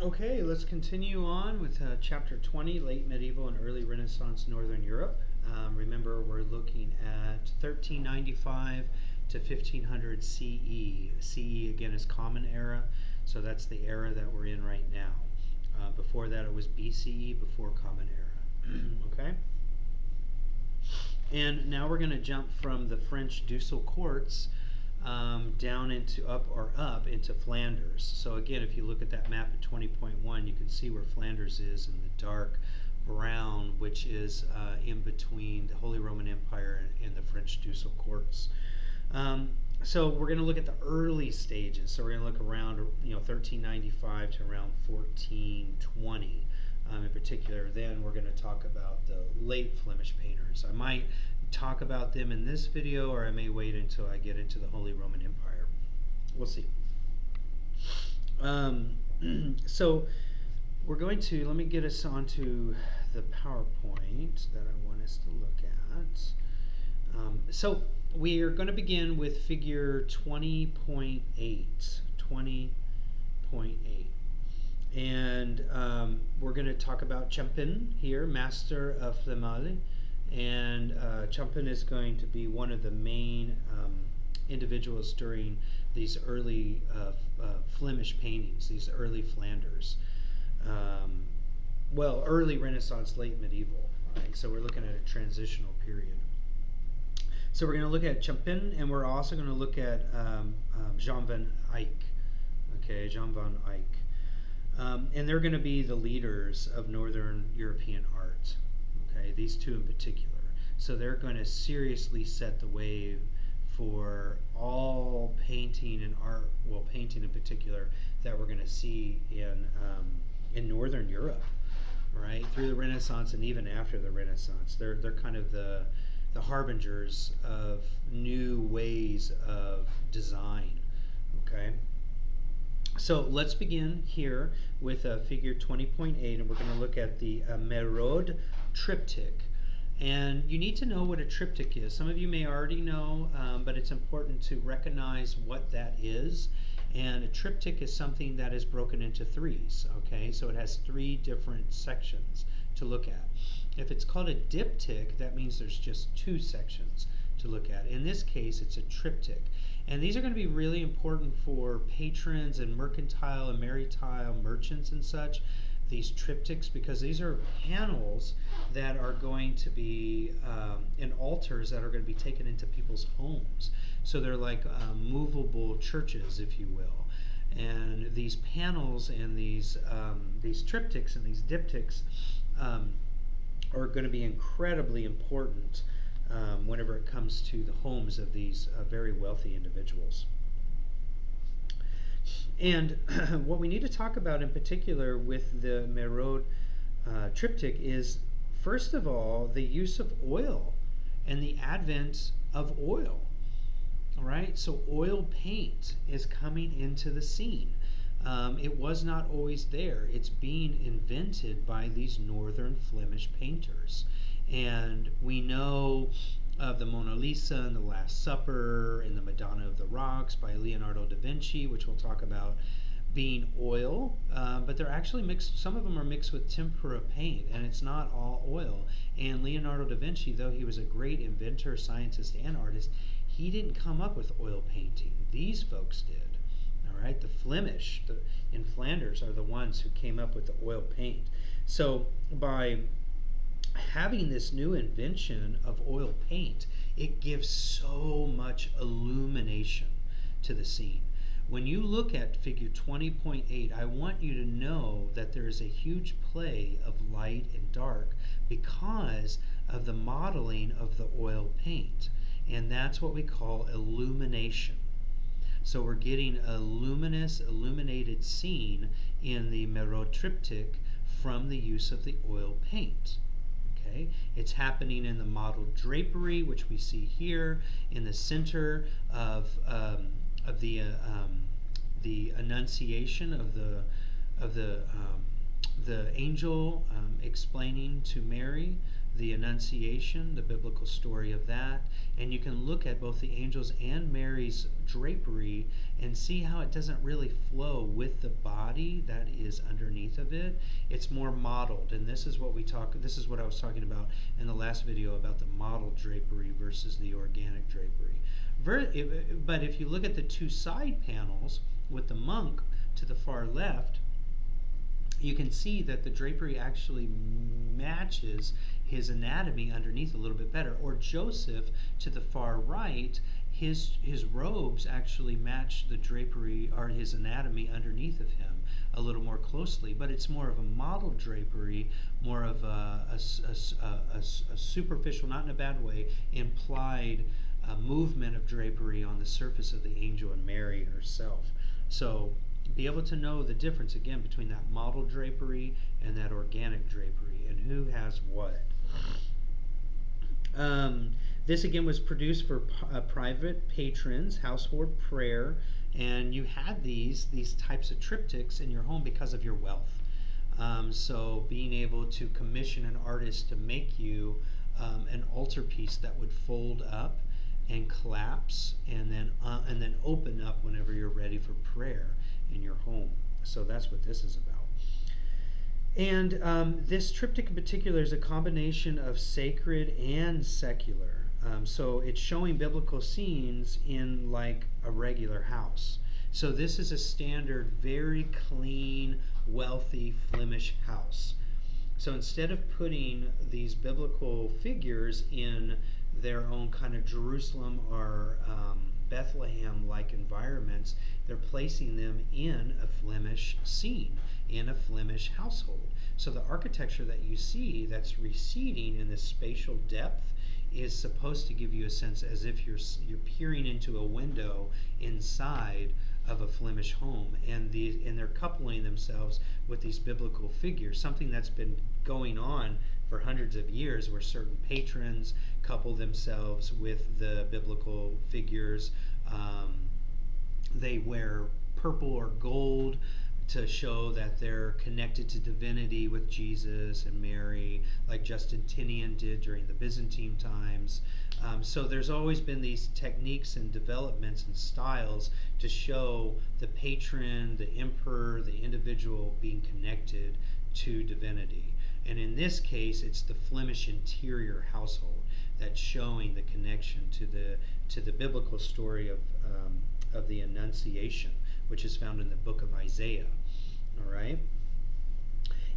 Okay, let's continue on with chapter 20, late medieval and early Renaissance Northern Europe. Remember, we're looking at 1395 to 1500 CE. CE again is Common Era, so that's the era that we're in right now. Before that, it was BCE, before Common Era. Okay? And now we're going to jump from the French ducal courts down into up into Flanders. So again, if you look at that map at 20.1, you can see where Flanders is in the dark brown, which is in between the Holy Roman Empire and the French ducal courts. So we're going to look at the early stages. So we're going to look around 1395 to around 1420. In particular, then we're going to talk about the late Flemish painters. I might talk about them in this video, or I may wait until I get into the Holy Roman Empire. We'll see. So we're going to, let me get us onto the PowerPoint that I want us to look at. So we are going to begin with figure 20.8. 20.8. And we're going to talk about Champin here, master of Flamel. And Champin is going to be one of the main individuals during these early Flemish paintings, these early Flanders. Well, early Renaissance, late medieval. Right? So we're looking at a transitional period. So we're going to look at Champin, and we're also going to look at Jan van Eyck. Okay, Jan van Eyck. And they're going to be the leaders of Northern European art. Okay, these two in particular. So they're going to seriously set the way for all painting and art, well, painting in particular, that we're going to see in Northern Europe, right? Through the Renaissance and even after the Renaissance. They're kind of the harbingers of new ways of design. Okay. So let's begin here with figure 20.8, and we're going to look at the Merode triptych. And you need to know what a triptych is. Some of you may already know, but it's important to recognize what that is. And a triptych is something that is broken into threes. Okay, so it has three different sections to look at. If it's called a diptych, that means there's just two sections to look at. In this case, it's a triptych. And these are going to be really important for patrons and mercantile and maritile merchants and such, these triptychs, because these are panels that are going to be in altars that are going to be taken into people's homes. So they're like movable churches, if you will. And these panels and these triptychs and these diptychs are going to be incredibly important whenever it comes to the homes of these very wealthy individuals. And what we need to talk about in particular with the Merode triptych is, first of all, the use of oil and the advent of oil. All right, so oil paint is coming into the scene. It was not always there. It's being invented by these northern Flemish painters. And we know of the Mona Lisa and the Last Supper and the Madonna of the Rocks by Leonardo da Vinci, which we'll talk about, being oil, but they're actually mixed, some of them are mixed with tempera paint, and it's not all oil. And Leonardo da Vinci, though he was a great inventor, scientist, and artist, he didn't come up with oil painting. These folks did. All right, the Flemish in Flanders are the ones who came up with the oil paint. So by having this new invention of oil paint, it gives so much illumination to the scene. When you look at figure 20.8, I want you to know that there is a huge play of light and dark because of the modeling of the oil paint. And that's what we call illumination. So we're getting a luminous, illuminated scene in the Merode triptych from the use of the oil paint. Okay? It's happening in the modeled drapery, which we see here in the center of the Annunciation of the angel explaining to Mary the Annunciation, the biblical story of that, and you can look at both the angels and Mary's drapery and see how it doesn't really flow with the body that is underneath of it. It's more modeled, and this is what I was talking about in the last video about the modeled drapery versus the organic drapery. But if you look at the two side panels with the monk to the far left, you can see that the drapery actually matches his anatomy underneath a little bit better. Or Joseph to the far right, his robes actually match the drapery or his anatomy underneath of him a little more closely. But it's more of a modeled drapery, more of a superficial, not in a bad way, implied movement of drapery on the surface of the angel and Mary herself. So be able to know the difference again between that model drapery and that organic drapery and who has what. This again was produced for private patrons, household prayer, and you had these types of triptychs in your home because of your wealth. So being able to commission an artist to make you an altarpiece that would fold up and collapse and then open up whenever you're ready for prayer in your home. So that's what this is about. And this triptych in particular is a combination of sacred and secular. So it's showing biblical scenes in like a regular house. So this is a standard, very clean, wealthy Flemish house. So instead of putting these biblical figures in their own kind of Jerusalem or Bethlehem-like environments, they're placing them in a Flemish scene, in a Flemish household. So the architecture that you see that's receding in this spatial depth is supposed to give you a sense as if you're peering into a window inside of a Flemish home, and they're coupling themselves with these biblical figures, something that's been going on for hundreds of years, where certain patrons couple themselves with the biblical figures. They wear purple or gold to show that they're connected to divinity with Jesus and Mary, like Justinian did during the Byzantine times. So there's always been these techniques and developments and styles to show the patron, the emperor, the individual being connected to divinity. And in this case, it's the Flemish interior household that's showing the connection to the biblical story of the Annunciation, which is found in the book of Isaiah. All right,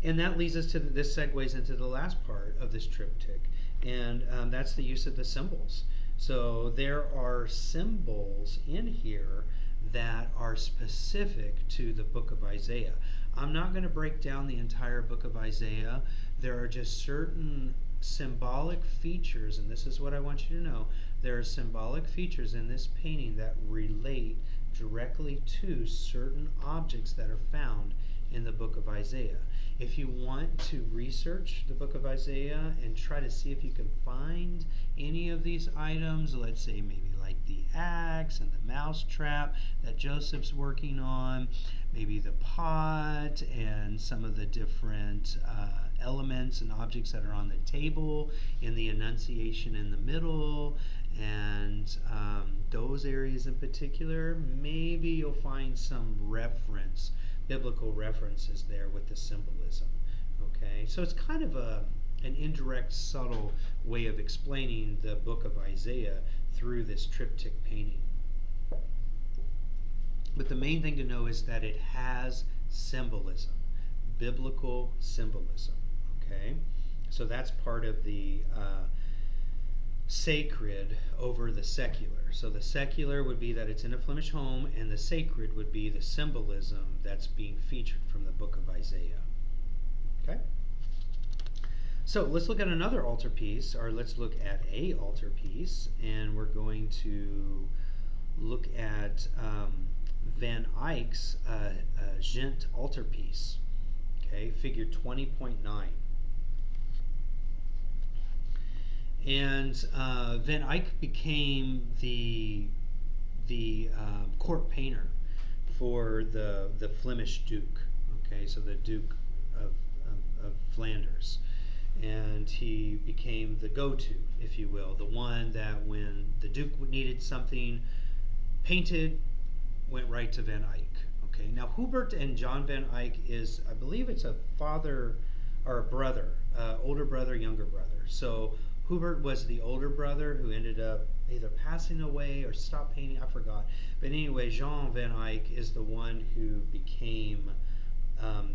and that leads us to this segues into the last part of this triptych, and that's the use of the symbols. So there are symbols in here that are specific to the book of Isaiah. I'm not going to break down the entire book of Isaiah. There are just certain symbolic features, and this is what I want you to know. There are symbolic features in this painting that relate directly to certain objects that are found in the book of Isaiah. If you want to research the book of Isaiah and try to see if you can find any of these items, let's say maybe like the axe and the mouse trap that Joseph's working on, maybe the pot and some of the different elements and objects that are on the table in the Annunciation in the middle, and those areas in particular, maybe you'll find some reference, biblical references there with the symbolism. Okay, so it's kind of an indirect, subtle way of explaining the book of Isaiah through this triptych painting. But the main thing to know is that it has symbolism, biblical symbolism. Okay, so that's part of the sacred over the secular. So the secular would be that it's in a Flemish home, and the sacred would be the symbolism that's being featured from the book of Isaiah. Okay? So let's look at another altarpiece, or let's look at a altarpiece, and we're going to look at Van Eyck's Ghent altarpiece. Okay, figure 20.9. And Van Eyck became the court painter for the Flemish Duke. Okay, so the Duke of Flanders, and he became the go-to, if you will, the one that when the Duke needed something painted, went right to Van Eyck. Okay, now Hubert and John Van Eyck is, I believe it's a father or a brother, older brother, younger brother. So Hubert was the older brother who ended up either passing away or stopped painting, I forgot. But anyway, Jean Van Eyck is the one who became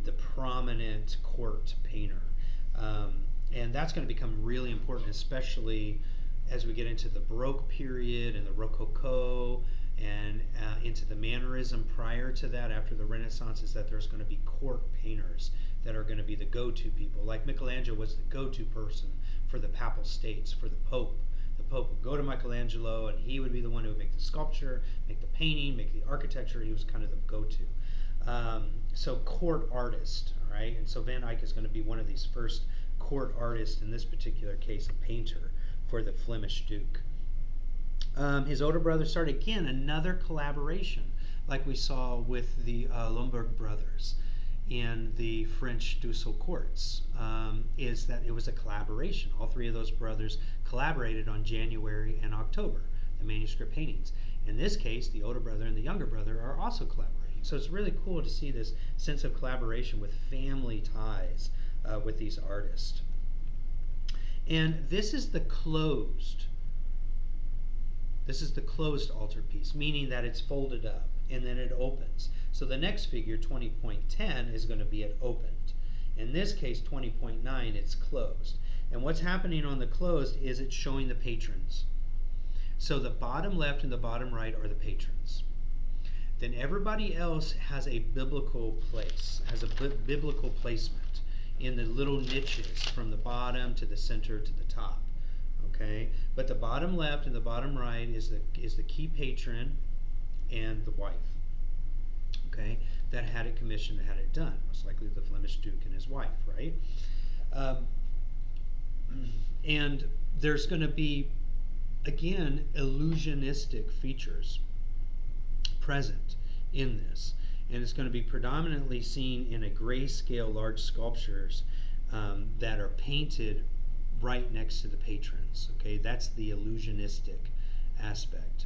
the prominent court painter. And that's going to become really important, especially as we get into the Baroque period and the Rococo and into the Mannerism prior to that, after the Renaissance, is that there's going to be court painters that are going to be the go-to people. Like Michelangelo was the go-to person for the Papal States, for the Pope. The Pope would go to Michelangelo, and he would be the one who would make the sculpture, make the painting, make the architecture. He was kind of the go-to. So court artist, all right? And so Van Eyck is going to be one of these first court artists, in this particular case, a painter for the Flemish Duke. His older brother started, again, another collaboration, like we saw with the Lombard brothers in the French Dussel courts, is that it was a collaboration. All three of those brothers collaborated on January and October, the manuscript paintings. In this case, the older brother and the younger brother are also collaborating. So it's really cool to see this sense of collaboration with family ties with these artists. And this is the closed. This is the closed altarpiece, meaning that it's folded up and then it opens. So the next figure, 20.10, is going to be it opened. In this case, 20.9, it's closed. And what's happening on the closed is it's showing the patrons. So the bottom left and the bottom right are the patrons. Then everybody else has a biblical place, has a biblical placement in the little niches from the bottom to the center to the top. Okay, but the bottom left and the bottom right is the key patron and the wife. Okay, that had it commissioned and had it done. Most likely the Flemish Duke and his wife, right? And there's going to be, again, illusionistic features present in this, and it's going to be predominantly seen in a grayscale large sculptures that are painted right next to the patrons. Okay, that's the illusionistic aspect.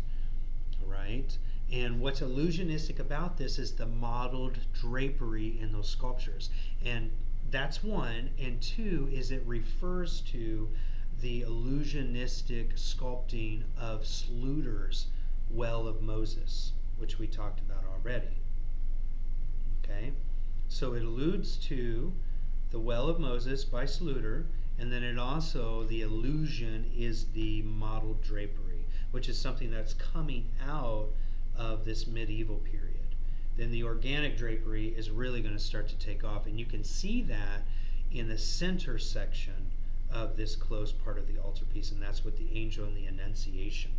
All right, and what's illusionistic about this is the modeled drapery in those sculptures, and that's one. And two is it refers to the illusionistic sculpting of Schluter's Well of Moses, which we talked about already. Okay, so it alludes to the Well of Moses by Schluter, and then it also, the illusion is the modeled drapery, which is something that's coming out of this medieval period. Then the organic drapery is really going to start to take off, and you can see that in the center section of this closed part of the altarpiece, and that's with the angel and the Annunciation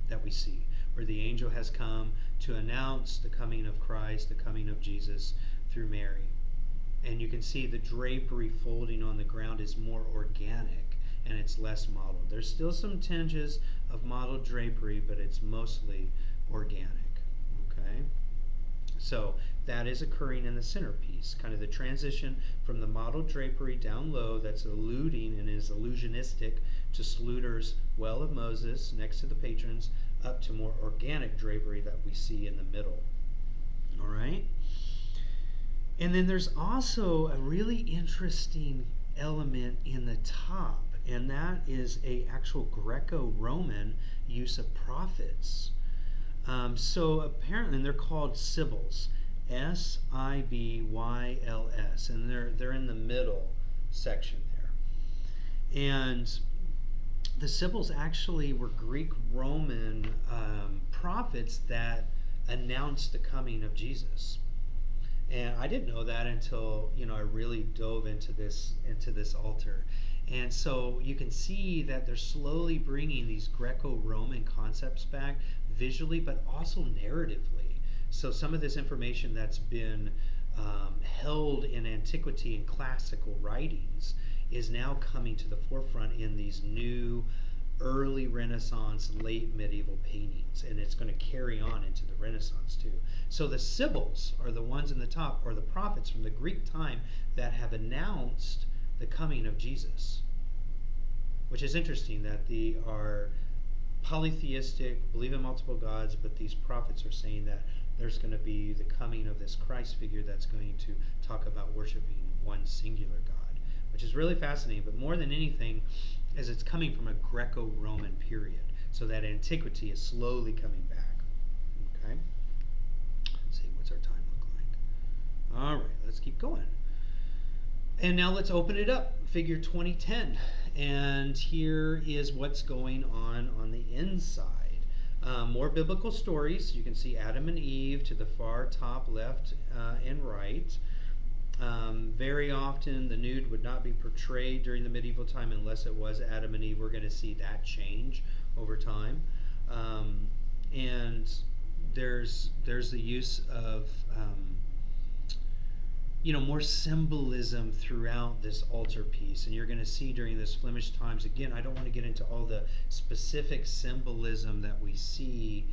that we see, where the angel has come to announce the coming of Christ, the coming of Jesus through Mary. And you can see the drapery folding on the ground is more organic and it's less modeled. There's still some tinges of modeled drapery, but it's mostly organic. Okay? So that is occurring in the centerpiece, kind of the transition from the modeled drapery down low that's alluding and is illusionistic to Schluter's Well of Moses next to the patrons, up to more organic drapery that we see in the middle. All right? And then there's also a really interesting element in the top, and that is a actual Greco-Roman use of prophets. So apparently, and they're called Sibyls, S-I-B-Y-L-S, and they're in the middle section there. And the Sibyls actually were Greek-Roman prophets that announced the coming of Jesus. And I didn't know that until, I really dove into this altar. And so you can see that they're slowly bringing these Greco-Roman concepts back visually, but also narratively. So some of this information that's been held in antiquity and classical writings is now coming to the forefront in these new early Renaissance, late medieval paintings, and it's going to carry on into the Renaissance too. So the Sibyls are the ones in the top, or the prophets from the Greek time that have announced the coming of Jesus, which is interesting that they are polytheistic, believe in multiple gods, but these prophets are saying that there's going to be the coming of this Christ figure that's going to talk about worshiping one singular God, which is really fascinating. But more than anything, is it's coming from a Greco-Roman period, so that antiquity is slowly coming back. Okay. Let's see, what's our time look like? All right, let's keep going. And now let's open it up, figure 2010. And here is what's going on the inside. More biblical stories. You can see Adam and Eve to the far top left and right. Very often the nude would not be portrayed during the medieval time unless it was Adam and Eve. We're going to see that change over time. And there's the use of more symbolism throughout this altarpiece. And you're going to see during this Flemish times, again, I don't want to get into all the specific symbolism that we see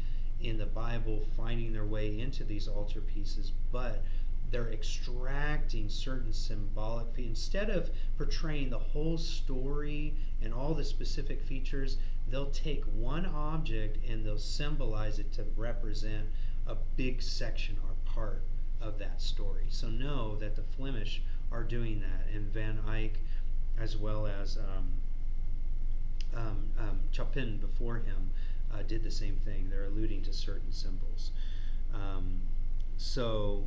in the Bible finding their way into these altarpieces, but they're extracting certain symbolic instead of portraying the whole story and all the specific features. They'll take one object and they'll symbolize it to represent a big section or part of that story. So know that the Flemish are doing that, and Van Eyck, as well as Chopin before him, did the same thing. They're alluding to certain symbols. So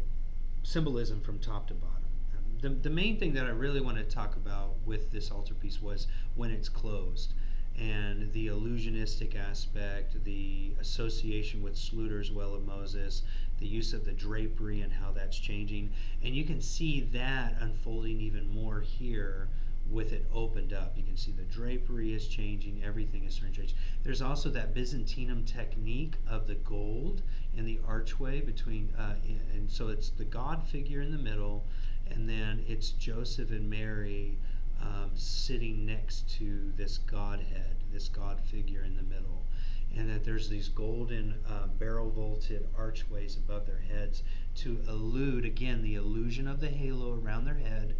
symbolism from top to bottom. The main thing that I really want to talk about with this altarpiece was when it's closed, and the illusionistic aspect, the association with Schluter's Well of Moses, the use of the drapery and how that's changing. And you can see that unfolding even more here with it opened up. You can see the drapery is changing, everything is starting to change. There's also that Byzantinum technique of the gold in the archway between, and so it's the God figure in the middle, and then it's Joseph and Mary sitting next to this Godhead, this God figure in the middle. And that there's these golden barrel vaulted archways above their heads to allude, again, the illusion of the halo around their head,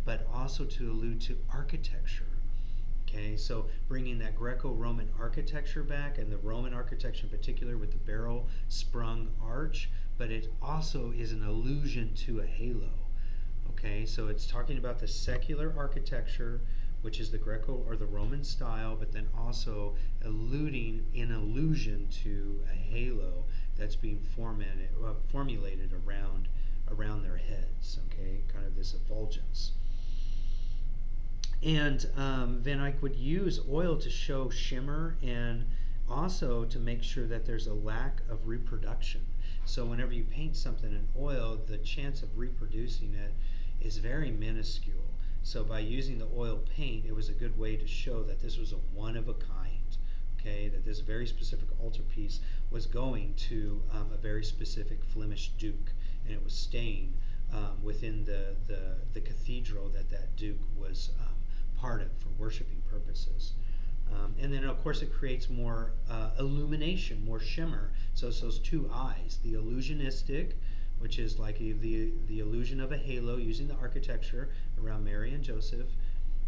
but also to allude to architecture. Okay, so bringing that Greco-Roman architecture back, and the Roman architecture in particular with the barrel sprung arch, but it also is an allusion to a halo. Okay, so it's talking about the secular architecture, which is the Greco or the Roman style, but then also alluding in allusion to a halo that's being formulated around their heads. Okay, kind of this effulgence. And Van Eyck would use oil to show shimmer and also to make sure that there's a lack of reproduction. So whenever you paint something in oil, the chance of reproducing it is very minuscule. So by using the oil paint, it was a good way to show that this was a one of a kind, okay, that this very specific altarpiece was going to a very specific Flemish duke, and it was staying within the cathedral that duke was part of for worshiping purposes. And then, of course, it creates more illumination, more shimmer. So it's those two eyes, the illusionistic, which is like the illusion of a halo using the architecture around Mary and Joseph,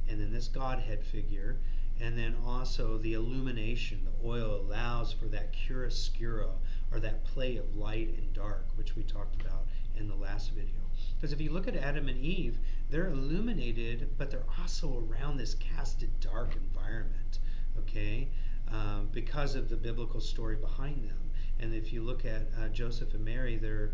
and then this Godhead figure, and then also the illumination. The oil allows for that chiaroscuro, or that play of light and dark, which we talked about in the last video. Because if you look at Adam and Eve, they're illuminated, but they're also around this casted dark environment, okay, because of the biblical story behind them. And if you look at Joseph and Mary, they're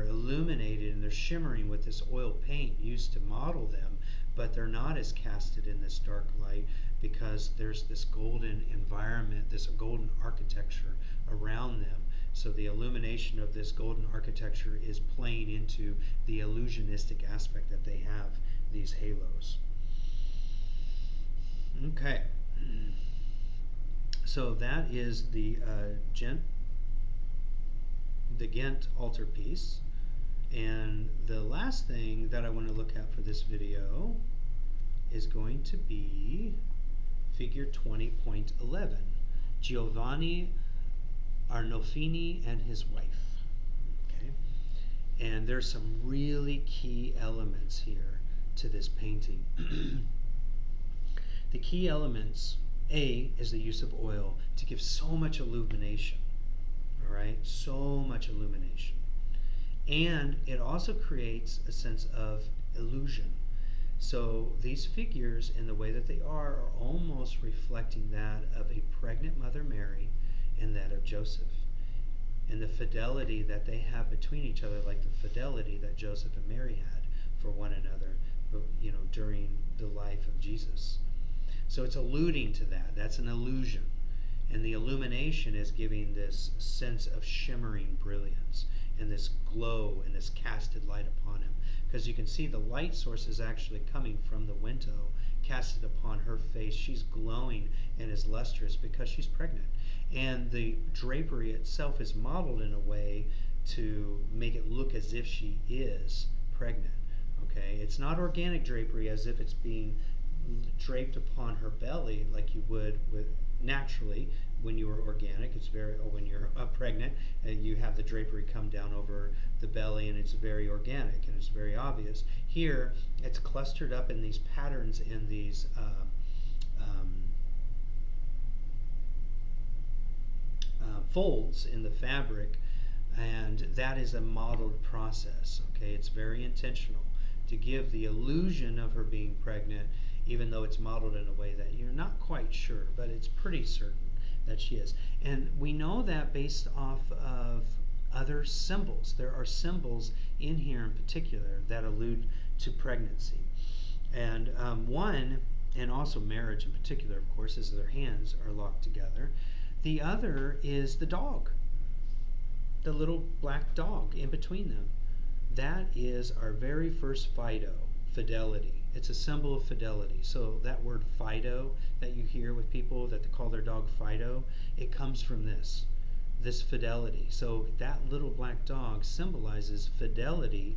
illuminated and they're shimmering with this oil paint used to model them, but they're not as casted in this dark light because there's this golden environment, this golden architecture around them. So the illumination of this golden architecture is playing into the illusionistic aspect that they have, these halos. Okay. So that is the Ghent altarpiece. And the last thing that I want to look at for this video is going to be figure 20.11, Giovanni Arnolfini and his wife. Okay, and there's some really key elements here to this painting. The key elements, A, is the use of oil to give so much illumination. All right, so much illumination. And it also creates a sense of illusion. So these figures, in the way that they are almost reflecting that of a pregnant Mother Mary and that of Joseph. And the fidelity that they have between each other, like the fidelity that Joseph and Mary had for one another, during the life of Jesus. So it's alluding to that. That's an illusion. And the illumination is giving this sense of shimmering brilliance and this glow and this casted light upon him. Because you can see the light source is actually coming from the window, casted upon her face. She's glowing and is lustrous because she's pregnant. And the drapery itself is modeled in a way to make it look as if she is pregnant. Okay, it's not organic drapery as if it's being draped upon her belly like you would with naturally when you are organic. It's very, or when you're pregnant and you have the drapery come down over the belly, and it's very organic and it's very obvious. Here it's clustered up in these patterns, in these folds in the fabric, and that is a modeled process. Okay, it's very intentional to give the illusion of her being pregnant, even though it's modeled in a way that you're not quite sure, but it's pretty certain that she is. And we know that based off of other symbols. There are symbols in here in particular that allude to pregnancy. And one, and also marriage in particular, of course, is their hands are locked together. The other is the dog, the little black dog in between them. That is our very first Fido, fidelity. It's a symbol of fidelity. So that word Fido that you hear with people that they call their dog Fido, it comes from this fidelity. So that little black dog symbolizes fidelity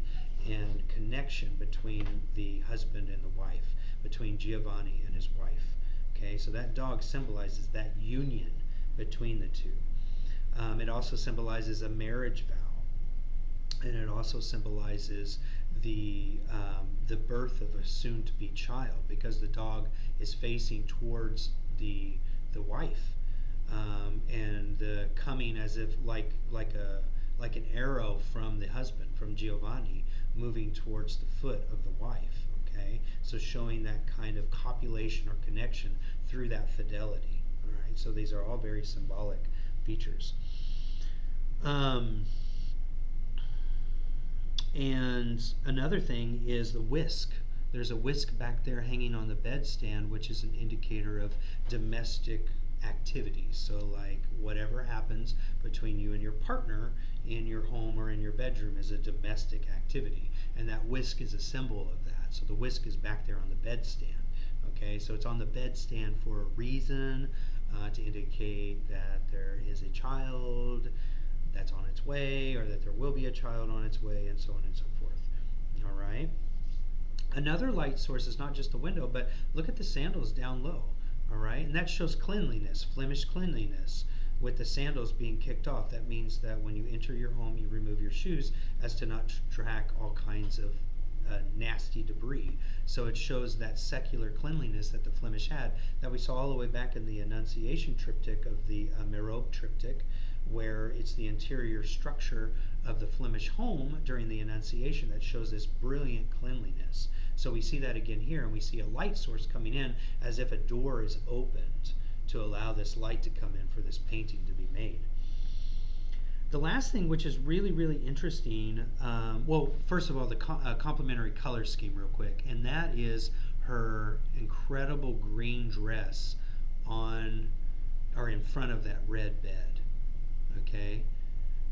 and connection between the husband and the wife, between Giovanni and his wife. Okay, so that dog symbolizes that union between the two. It also symbolizes a marriage vow, and it also symbolizes the birth of a soon-to-be child, because the dog is facing towards the wife, and coming as if like an arrow from the husband, from Giovanni, moving towards the foot of the wife. Okay, so showing that kind of copulation or connection through that fidelity. All right, so these are all very symbolic features. And another thing is the whisk. There's a whisk back there hanging on the bedstand, which is an indicator of domestic activities. So like whatever happens between you and your partner in your home or in your bedroom is a domestic activity, and that whisk is a symbol of that. So the whisk is back there on the bedstand. Okay, so it's on the bedstand for a reason, to indicate that there is a child that's on its way, or that there will be a child on its way, and so on and so forth. All right. Another light source is not just the window, but look at the sandals down low. All right, and that shows cleanliness, Flemish cleanliness. With the sandals being kicked off, that means that when you enter your home, you remove your shoes as to not track all kinds of nasty debris. So it shows that secular cleanliness that the Flemish had, that we saw all the way back in the Annunciation triptych of the Merope triptych, where it's the interior structure of the Flemish home during the Annunciation that shows this brilliant cleanliness. So we see that again here, and we see a light source coming in as if a door is opened to allow this light to come in for this painting to be made. The last thing, which is really, really interesting, well, first of all, the complementary color scheme real quick, and that is her incredible green dress on, or in front of that red bed. Okay?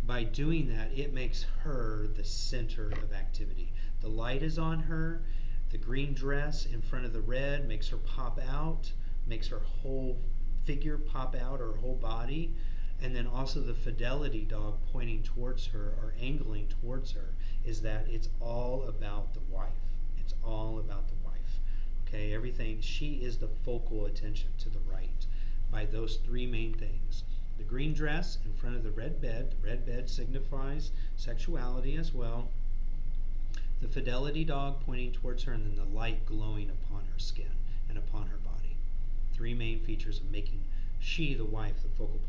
By doing that, it makes her the center of activity. The light is on her. The green dress in front of the red makes her pop out, makes her whole figure pop out, or her whole body. And then also the fidelity dog pointing towards her, or angling towards her, is that it's all about the wife. It's all about the wife. Okay, everything, she is the focal attention to the right by those three main things. The green dress in front of the red bed signifies sexuality as well. The fidelity dog pointing towards her, and then the light glowing upon her skin and upon her body. Three main features of making she, the wife, the focal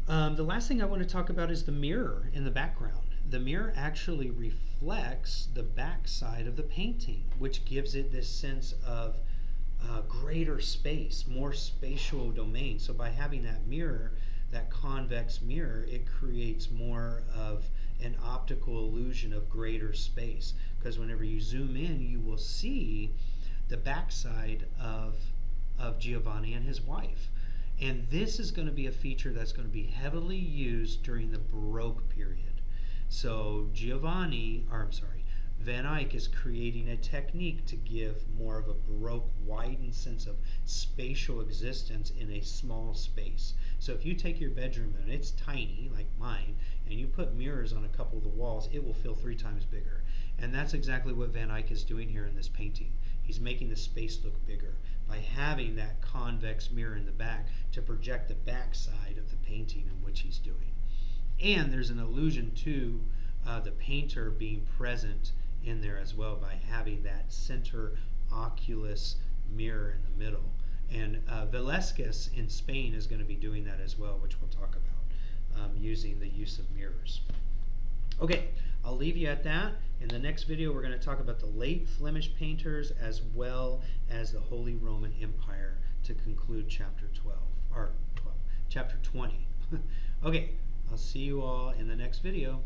point. The last thing I want to talk about is the mirror in the background. The mirror actually reflects the backside of the painting, which gives it this sense of greater space, more spatial domain. So by having that mirror, that convex mirror, it creates more of an optical illusion of greater space. Because whenever you zoom in, you will see the backside of Giovanni and his wife. And this is going to be a feature that's going to be heavily used during the Baroque period. So Van Eyck is creating a technique to give more of a Baroque widened sense of spatial existence in a small space. So if you take your bedroom and it's tiny, like mine, and you put mirrors on a couple of the walls, it will feel 3 times bigger. And that's exactly what Van Eyck is doing here in this painting. He's making the space look bigger by having that convex mirror in the back to project the back side of the painting in which he's doing. And there's an allusion to the painter being present in there as well by having that center oculus mirror in the middle. And Velázquez in Spain is going to be doing that as well, which we'll talk about, using the use of mirrors. Okay, I'll leave you at that. In the next video, we're going to talk about the late Flemish painters as well as the Holy Roman Empire to conclude chapter 12, or chapter 20. Okay, I'll see you all in the next video.